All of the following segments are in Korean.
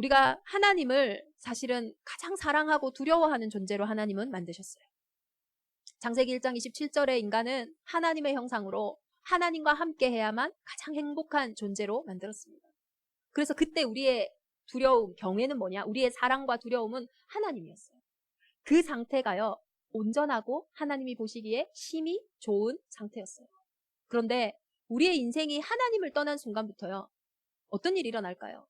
우리가 하나님을 사실은 가장 사랑하고 두려워하는 존재로 하나님은 만드셨어요. 창세기 1장 27절에 인간은 하나님의 형상으로 하나님과 함께 해야만 가장 행복한 존재로 만들었습니다. 그래서 그때 우리의 두려움, 경외는 뭐냐? 우리의 사랑과 두려움은 하나님이었어요. 그 상태가요, 온전하고 하나님이 보시기에 심히 좋은 상태였어요. 그런데 우리의 인생이 하나님을 떠난 순간부터요, 어떤 일이 일어날까요?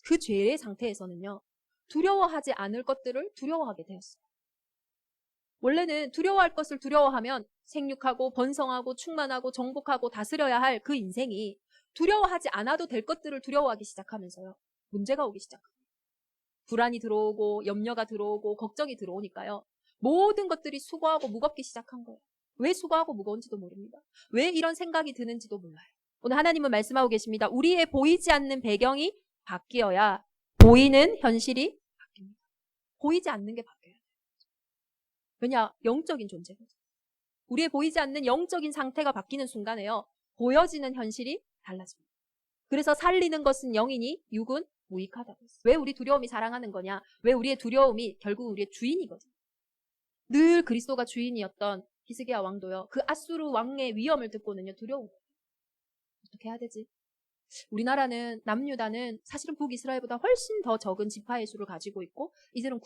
그 죄의 상태에서는요, 두려워하지 않을 것들을 두려워하게 되었어요. 원래는 두려워할 것을 두려워하면 생육하고 번성하고 충만하고 정복하고 다스려야 할 그 인생이 두려워하지 않아도 될 것들을 두려워하기 시작하면서요, 문제가 오기 시작합니다. 불안이 들어오고 염려가 들어오고 걱정이 들어오니까요, 모든 것들이 수고하고 무겁기 시작한 거예요. 왜 수고하고 무거운지도 모릅니다. 왜 이런 생각이 드는지도 몰라요. 오늘 하나님은 말씀하고 계십니다. 우리의 보이지 않는 배경이 바뀌어야 보이는 현실이 바뀝니다. 보이지 않는 게 바뀌어야 돼요. 왜냐? 영적인 존재거든요. 우리의 보이지 않는 영적인 상태가 바뀌는 순간에요, 보여지는 현실이 달라집니다. 그래서 살리는 것은 영이니 육은 무익하다고 했어요. 왜 우리 두려움이 사랑하는 거냐? 왜 우리의 두려움이 결국 우리의 주인이거든요. 늘 그리스도가 주인이었던 히스기야 왕도요, 그 아수르 왕의 위험을 듣고는요, 두려운 거예요. 어떻게 해야 되지? 우리나라는, 남유다는 사실은 북이스라엘보다 훨씬 더 적은 지파의 수를 가지고 있고, 이들은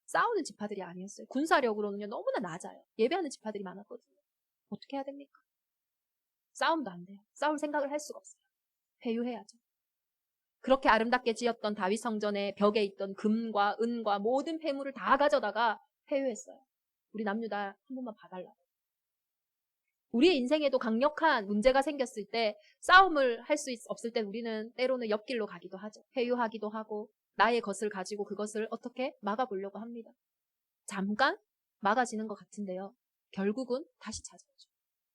싸우는 지파들이 아니었어요. 군사력으로는요, 너무나 낮아요. 예배하는 지파들이 많았거든요. 어떻게 해야 됩니까? 싸움도 안 돼요. 싸울 생각을 할 수가 없어요. 회유해야죠. 그렇게 아름답게 지었던 다윗 성전의 벽에 있던 금과 은과 모든 폐물을 다 가져다가 회유했어요. 우리 남유다 한 번만 봐달라고. 우리의 인생에도 강력한 문제가 생겼을 때, 싸움을 할 수 없을 때 우리는 때로는 옆길로 가기도 하죠. 회유하기도 하고 나의 것을 가지고 그것을 어떻게 막아보려고 합니다. 잠깐 막아지는 것 같은데요, 결국은 다시 찾아오죠.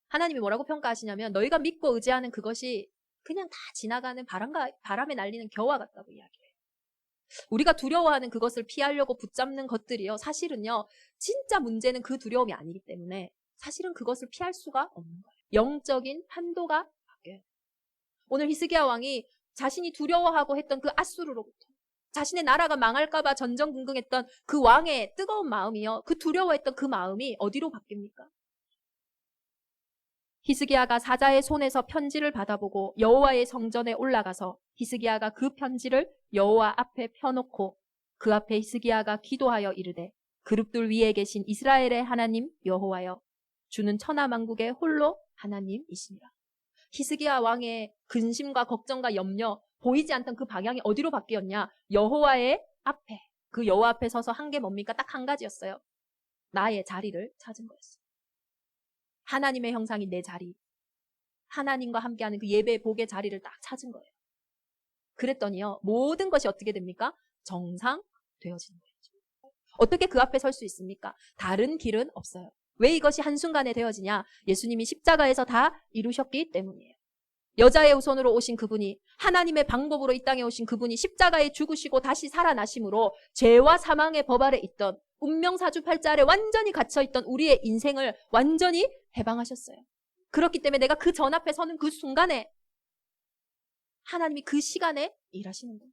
하나님이 뭐라고 평가하시냐면, 너희가 믿고 의지하는 그것이 그냥 다 지나가는 바람에 날리는 겨와 같다고 이야기해요. 우리가 두려워하는 그것을 피하려고 붙잡는 것들이요, 사실은요, 진짜 문제는 그 두려움이 아니기 때문에 사실은 그것을 피할 수가 없는 거예요. 영적인 판도가 바뀌어요. 오늘 히스기야 왕이 자신이 두려워하고 했던 그 아수르로부터, 자신의 나라가 망할까봐 전전긍긍했던 그 왕의 뜨거운 마음이요, 그 두려워했던 그 마음이 어디로 바뀝니까? 히스기야가 사자의 손에서 편지를 받아보고 여호와의 성전에 올라가서 히스기야가 그 편지를 여호와 앞에 펴놓고 그 앞에 히스기야가 기도하여 이르되, 그룹들 위에 계신 이스라엘의 하나님 여호와여, 주는 천하만국의 홀로 하나님이시니라. 히스기야 왕의 근심과 걱정과 염려, 보이지 않던 그 방향이 어디로 바뀌었냐? 여호와의 앞에, 그 여호와 앞에 서서 한 게 뭡니까? 딱 한 가지였어요. 나의 자리를 찾은 거였어요. 하나님의 형상이 내 자리, 하나님과 함께하는 그 예배의 복의 자리를 딱 찾은 거예요. 그랬더니요, 모든 것이 어떻게 됩니까? 정상되어지는 거예요. 어떻게 그 앞에 설 수 있습니까? 다른 길은 없어요. 왜 이것이 한순간에 되어지냐? 예수님이 십자가에서 다 이루셨기 때문이에요. 여자의 후손으로 오신 그분이, 하나님의 방법으로 이 땅에 오신 그분이 십자가에 죽으시고 다시 살아나심으로 죄와 사망의 법 아래 있던, 운명사주팔자 아래 완전히 갇혀있던 우리의 인생을 완전히 해방하셨어요. 그렇기 때문에 내가 그 전 앞에 서는 그 순간에 하나님이 그 시간에 일하시는 거예요.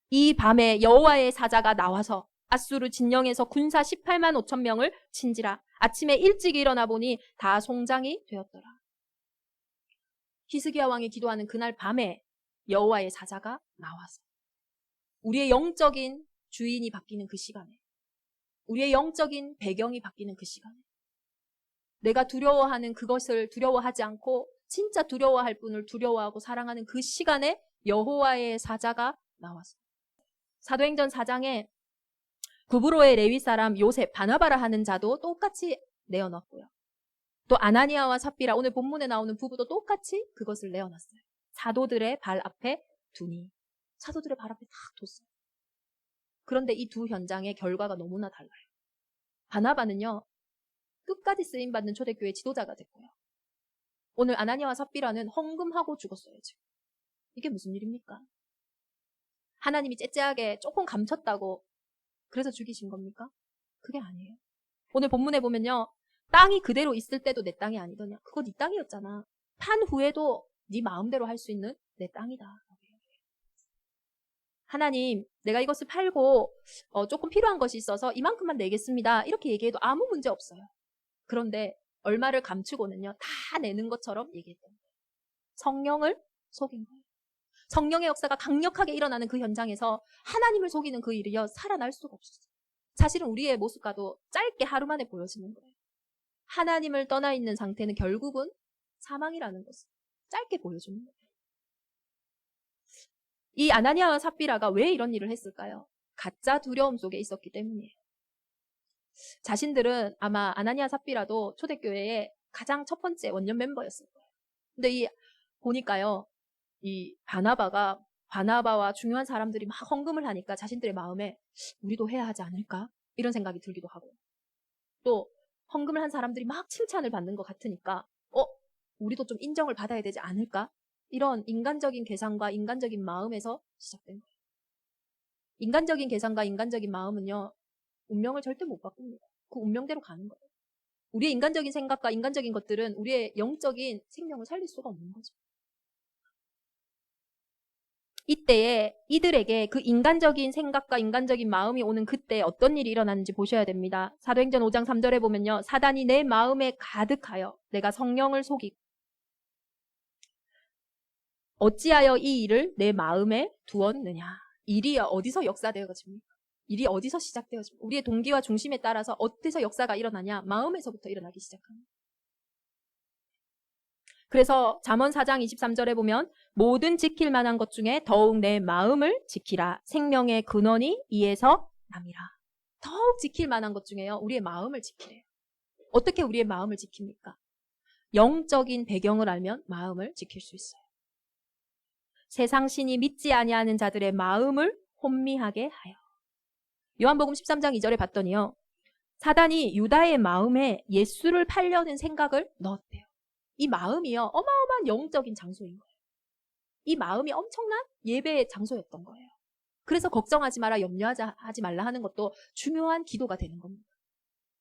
이 밤에 여호와의 사자가 나와서 아수르 진영에서 군사 18만 5천 명을 친지라. 아침에 일찍 일어나 보니 다 송장이 되었더라. 히스기야 왕이 기도하는 그날 밤에 여호와의 사자가 나와서 우리의 영적인 주인이 바뀌는 그 시간에, 우리의 영적인 배경이 바뀌는 그 시간에, 내가 두려워하는 그것을 두려워하지 않고 진짜 두려워할 분을 두려워하고 사랑하는 그 시간에 여호와의 사자가 나와서, 사도행전 4장에 구브로의 레위 사람 요셉, 바나바라 하는 자도 똑같이 내어놨고요. 또 아나니아와 삽비라, 오늘 본문에 나오는 부부도 똑같이 그것을 내어놨어요. 사도들의 발 앞에 두니, 사도들의 발 앞에 딱 뒀어요. 그런데 이 두 현장의 결과가 너무나 달라요. 바나바는요, 끝까지 쓰임받는 초대교회 지도자가 됐고요. 오늘 아나니아와 삽비라는 헌금하고 죽었어요, 지금. 이게 무슨 일입니까? 하나님이 째째하게 조금 감췄다고 그래서 죽이신 겁니까? 그게 아니에요. 오늘 본문에 보면요, 땅이 그대로 있을 때도 내 땅이 아니더냐. 그거 네 땅이었잖아. 탄 후에도 네 마음대로 할 수 있는 내 땅이다. 하나님, 내가 이것을 팔고 조금 필요한 것이 있어서 이만큼만 내겠습니다. 이렇게 얘기해도 아무 문제 없어요. 그런데 얼마를 감추고는요, 다 내는 것처럼 얘기했던 거예요. 성령을 속인 거예요. 성령의 역사가 강력하게 일어나는 그 현장에서 하나님을 속이는 그 일이요, 살아날 수가 없었어요. 사실은 우리의 모습과도 짧게 하루 만에 보여지는 거예요. 하나님을 떠나 있는 상태는 결국은 사망이라는 것을 짧게 보여주는 거예요. 이 아나니아와 삽비라가 왜 이런 일을 했을까요? 가짜 두려움 속에 있었기 때문이에요. 자신들은 아마 아나니아 삽비라도 초대교회의 가장 첫 번째 원년 멤버였을 거예요. 근데 보니까요, 이 바나바와 중요한 사람들이 막 헌금을 하니까 자신들의 마음에 우리도 해야 하지 않을까? 이런 생각이 들기도 하고, 또 헌금을 한 사람들이 막 칭찬을 받는 것 같으니까 우리도 좀 인정을 받아야 되지 않을까? 이런 인간적인 계산과 인간적인 마음에서 시작된 거예요. 인간적인 계산과 인간적인 마음은요, 운명을 절대 못 바꿉니다. 그 운명대로 가는 거예요. 우리의 인간적인 생각과 인간적인 것들은 우리의 영적인 생명을 살릴 수가 없는 거죠. 이때에 이들에게 그 인간적인 생각과 인간적인 마음이 오는 그때 어떤 일이 일어나는지 보셔야 됩니다. 사도행전 5장 3절에 보면요, 사단이 내 마음에 가득하여 내가 성령을 속이고 어찌하여 이 일을 내 마음에 두었느냐. 일이 어디서 역사되어집니까? 일이 어디서 시작되어집니까? 우리의 동기와 중심에 따라서 어디서 역사가 일어나냐? 마음에서부터 일어나기 시작합니다. 그래서 잠언 4장 23절에 보면 모든 지킬 만한 것 중에 더욱 내 마음을 지키라. 생명의 근원이 이에서 남이라. 더욱 지킬 만한 것 중에요, 우리의 마음을 지키래요. 어떻게 우리의 마음을 지킵니까? 영적인 배경을 알면 마음을 지킬 수 있어요. 세상 신이 믿지 아니하는 자들의 마음을 혼미하게 하여. 요한복음 13장 2절에 봤더니요, 사단이 유다의 마음에 예수를 팔려는 생각을 넣었대요. 이 마음이요, 어마어마한 영적인 장소인 거예요. 이 마음이 엄청난 예배의 장소였던 거예요. 그래서 걱정하지 마라, 염려하지 말라 하는 것도 중요한 기도가 되는 겁니다.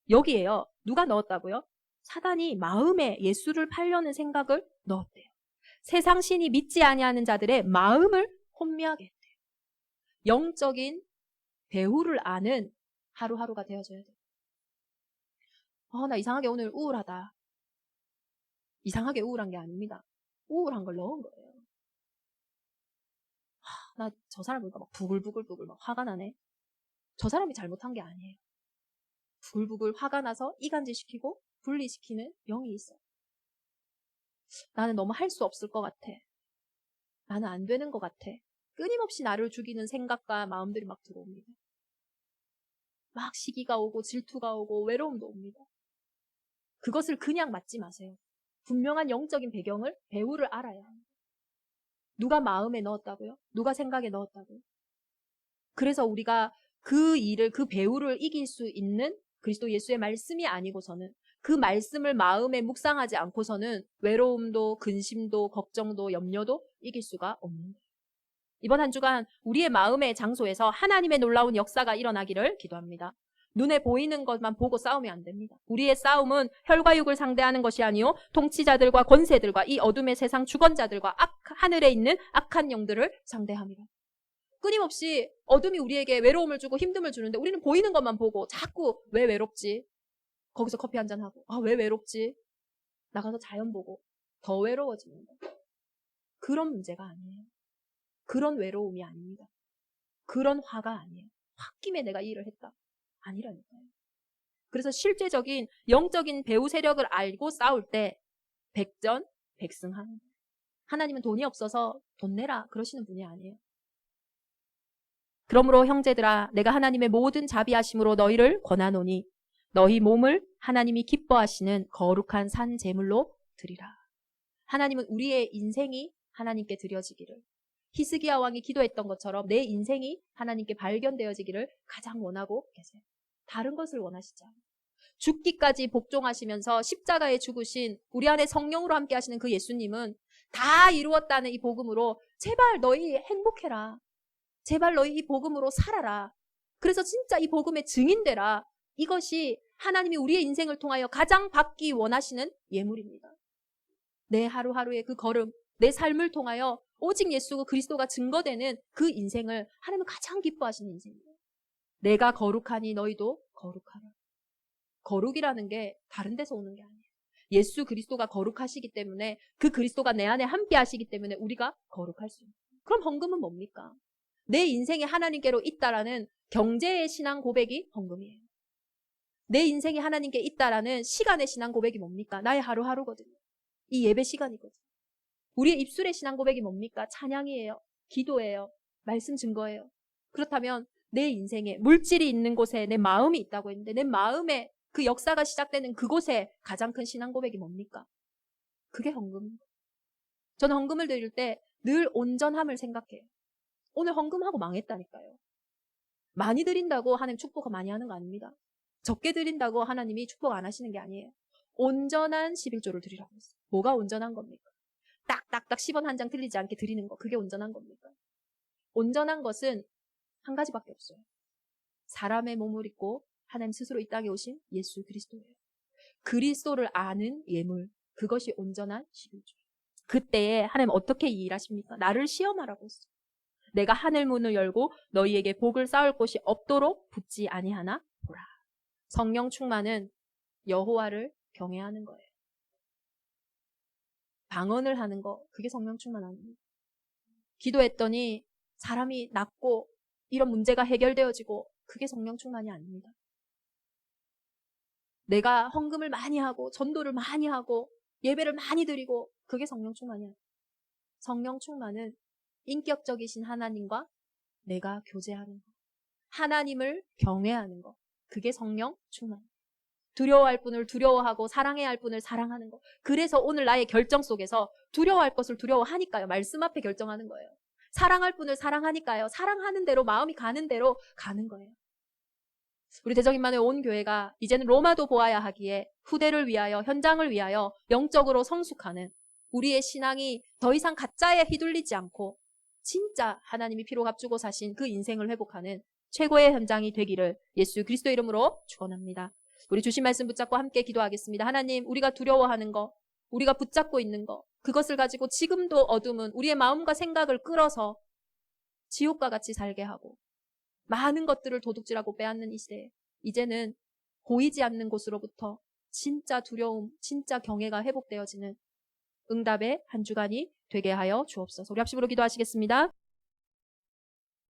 여기에요, 누가 넣었다고요? 사단이 마음에 예수를 팔려는 생각을 넣었대요. 세상 신이 믿지 아니하는 자들의 마음을 혼미하게 했대요. 영적인 배후를 아는 하루하루가 되어져야 돼요. 나 이상하게 오늘 우울하다. 이상하게 우울한 게 아닙니다. 우울한 걸 넣은 거예요. 나 저 사람 보니까 막 부글부글 막 화가 나네. 저 사람이 잘못한 게 아니에요. 부글부글 화가 나서 이간질시키고 분리시키는 영이 있어요. 나는 너무 할 수 없을 것 같아. 나는 안 되는 것 같아. 끊임없이 나를 죽이는 생각과 마음들이 막 들어옵니다. 막 시기가 오고 질투가 오고 외로움도 옵니다. 그것을 그냥 맞지 마세요. 분명한 영적인 배경을, 배후를 알아야 합니다. 누가 마음에 넣었다고요? 누가 생각에 넣었다고요? 그래서 우리가 그 일을, 그 배후를 이길 수 있는 그리스도 예수의 말씀이 아니고서는, 그 말씀을 마음에 묵상하지 않고서는 외로움도 근심도 걱정도 염려도 이길 수가 없는 거예요. 이번 한 주간 우리의 마음의 장소에서 하나님의 놀라운 역사가 일어나기를 기도합니다. 눈에 보이는 것만 보고 싸우면 안 됩니다. 우리의 싸움은 혈과 육을 상대하는 것이 아니요 통치자들과 권세들과 이 어둠의 세상 주권자들과 하늘에 있는 악한 영들을 상대합니다. 끊임없이 어둠이 우리에게 외로움을 주고 힘듦을 주는데 우리는 보이는 것만 보고 자꾸 왜 외롭지? 거기서 커피 한잔 하고 왜 외롭지? 나가서 자연 보고 더 외로워집니다. 그런 문제가 아니에요. 그런 외로움이 아닙니다. 그런 화가 아니에요. 홧김에 내가 이 일을 했다. 아니라니까요. 그래서 실제적인 영적인 배후 세력을 알고 싸울 때 백전백승하는 거예요. 하나님은 돈이 없어서 돈 내라 그러시는 분이 아니에요. 그러므로 형제들아, 내가 하나님의 모든 자비하심으로 너희를 권하노니 너희 몸을 하나님이 기뻐하시는 거룩한 산 제물로 드리라. 하나님은 우리의 인생이 하나님께 드려지기를, 히스기야 왕이 기도했던 것처럼 내 인생이 하나님께 발견되어지기를 가장 원하고 계세요. 다른 것을 원하시지 않아요. 죽기까지 복종하시면서 십자가에 죽으신 우리 안에 성령으로 함께 하시는 그 예수님은 다 이루었다는 이 복음으로 제발 너희 행복해라. 제발 너희 이 복음으로 살아라. 그래서 진짜 이 복음의 증인되라. 이것이 하나님이 우리의 인생을 통하여 가장 받기 원하시는 예물입니다. 내 하루하루의 그 걸음, 내 삶을 통하여 오직 예수 그리스도가 증거되는 그 인생을 하나님은 가장 기뻐하시는 인생이에요. 내가 거룩하니 너희도 거룩하라. 거룩이라는 게 다른 데서 오는 게 아니에요. 예수 그리스도가 거룩하시기 때문에 그 그리스도가 내 안에 함께 하시기 때문에 우리가 거룩할 수 있는. 그럼 헌금은 뭡니까? 내 인생이 하나님께로 있다라는 경제의 신앙 고백이 헌금이에요. 내 인생이 하나님께 있다라는 시간의 신앙 고백이 뭡니까? 나의 하루하루거든요. 이 예배 시간이거든요. 우리의 입술의 신앙 고백이 뭡니까? 찬양이에요. 기도예요. 말씀 증거예요. 그렇다면 내 인생에 물질이 있는 곳에 내 마음이 있다고 했는데 내 마음에 그 역사가 시작되는 그곳에 가장 큰 신앙 고백이 뭡니까? 그게 헌금입니다. 저는 헌금을 드릴 때 늘 온전함을 생각해요. 오늘 헌금하고 망했다니까요. 많이 드린다고 하나님 축복 많이 하는 거 아닙니다. 적게 드린다고 하나님이 축복 안 하시는 게 아니에요. 온전한 11조를 드리라고 했어요. 뭐가 온전한 겁니까? 딱딱딱 10원 한 장 틀리지 않게 드리는 거, 그게 온전한 겁니까? 온전한 것은 한 가지밖에 없어요. 사람의 몸을 입고 하나님 스스로 이 땅에 오신 예수 그리스도예요. 그리스도를 아는 예물, 그것이 온전한 11조예요. 그때에 하나님 어떻게 일하십니까? 나를 시험하라고 했어요. 내가 하늘 문을 열고 너희에게 복을 쌓을 곳이 없도록 붙지 아니하나 보라. 성령 충만은 여호와를 경외하는 거예요. 방언을 하는 거, 그게 성령 충만 아닙니다. 기도했더니 사람이 낫고 이런 문제가 해결되어지고 그게 성령 충만이 아닙니다. 내가 헌금을 많이 하고 전도를 많이 하고 예배를 많이 드리고 그게 성령 충만이야. 성령 충만은 인격적이신 하나님과 내가 교제하는 거. 하나님을 경외하는 거. 그게 성령 충만. 두려워할 분을 두려워하고 사랑해야 할 분을 사랑하는 거. 그래서 오늘 나의 결정 속에서 두려워할 것을 두려워하니까요. 말씀 앞에 결정하는 거예요. 사랑할 분을 사랑하니까요. 사랑하는 대로 마음이 가는 대로 가는 거예요. 우리 대적임만의 온 교회가 이제는 로마도 보아야 하기에 후대를 위하여 현장을 위하여 영적으로 성숙하는 우리의 신앙이 더 이상 가짜에 휘둘리지 않고 진짜 하나님이 피로 값주고 사신 그 인생을 회복하는 최고의 현장이 되기를 예수 그리스도 이름으로 축원합니다. 우리 주신 말씀 붙잡고 함께 기도하겠습니다. 하나님, 우리가 두려워하는 거, 우리가 붙잡고 있는 거, 그것을 가지고 지금도 어둠은 우리의 마음과 생각을 끌어서 지옥과 같이 살게 하고 많은 것들을 도둑질하고 빼앗는 이 시대에 이제는 보이지 않는 곳으로부터 진짜 두려움, 진짜 경외가 회복되어지는 응답의 한 주간이 되게 하여 주옵소서. 우리 합심으로 기도하시겠습니다.